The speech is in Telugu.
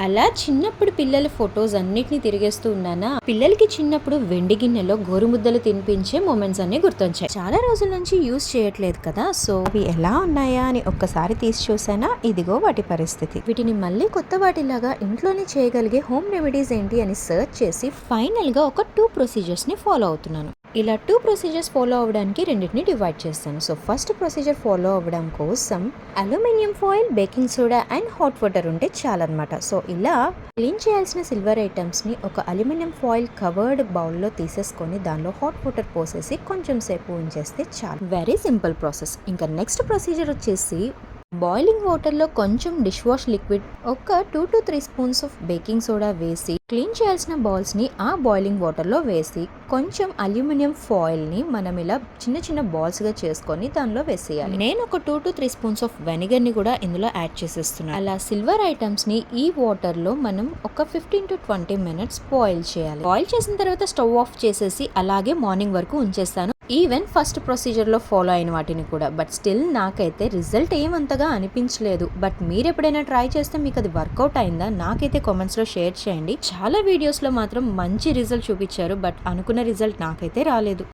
అలా చిన్నప్పుడు పిల్లల ఫొటోస్ అన్నిటిని తిరిగేస్తూ ఉన్నానా, పిల్లలకి చిన్నప్పుడు వెండి గిన్నెలో గోరుముద్దలు తినిపించే మూమెంట్స్ అన్ని గుర్తొచ్చాయి. చాలా రోజుల నుంచి యూజ్ చేయట్లేదు కదా, సో అవి ఎలా ఉన్నాయా అని ఒక్కసారి తీసి చూసానా, ఇదిగో వాటి పరిస్థితి. వీటిని మళ్ళీ కొత్త వాటిలాగా ఇంట్లోనే చేయగలిగే హోమ్ రెమెడీస్ ఏంటి అని సర్చ్ చేసి ఫైనల్ గా ఒక 2 ప్రొసీజర్స్ ని ఫాలో అవుతున్నాను. ఇలా 2 ప్రొసీజర్స్ ఫాలో అవ్వడానికి రెండింటిని డివైడ్ చేస్తాను. సో ఫస్ట్ ప్రొసీజర్ ఫాలో అవ్వడం కోసం aluminium foil, baking soda and hot water ఉంటే చాలన్నమాట. సో ఇలా క్లీన్ చేయాల్సిన సిల్వర్ ఐటమ్స్ ని ఒక అల్యూమినియం ఫాయిల్ కవర్డ్ బౌల్లో తీసేసుకొని దానిలో హాట్ వాటర్ పోసేసి కొంచెం సేపు ఉంచేస్తే చాలు. Very simple process. ఇంకా నెక్స్ట్ ప్రొసీజర్ వచ్చేసి బాయిలింగ్ వాటర్లో కొంచెం డిష్ వాష్ లిక్విడ్, ఒక 2 to 3 spoons of baking soda వేసి క్లీన్ చేయాల్సిన బౌల్స్ని ఆ బాయిలింగ్ వాటర్లో వేసి కొంచెం అల్యూమినియం ఫాయిల్ని మనం ఇలా చిన్న చిన్న బాల్స్గా చేసుకొని దానిలో వేసేయాలి. నేను ఒక 2 to 3 స్పూన్స్ ఆఫ్ వెనిగర్ని కూడా ఇందులో యాడ్ చేసేస్తున్నాను. అలా సిల్వర్ ఐటమ్స్ని ఈ వాటర్లో మనం ఒక 15 to 20 minutes బాయిల్ చేయాలి. బాయిల్ చేసిన తర్వాత స్టవ్ ఆఫ్ చేసేసి అలాగే మార్నింగ్ వరకు ఉంచేస్తాను. ఈవెన్ ఫస్ట్ ప్రొసీజర్లో ఫాలో అయిన వాటిని కూడా. బట్ స్టిల్ నాకైతే రిజల్ట్ ఏమంతగా అనిపించలేదు. బట్ మీరు ఎప్పుడైనా ట్రై చేస్తే మీకు అది వర్కౌట్ అయిందా నాకైతే కామెంట్స్లో షేర్ చేయండి. చాలా వీడియోస్లో మాత్రం మంచి రిజల్ట్ చూపించారు, బట్ అనుకున్న రిజల్ట్ నాకైతే రాలేదు.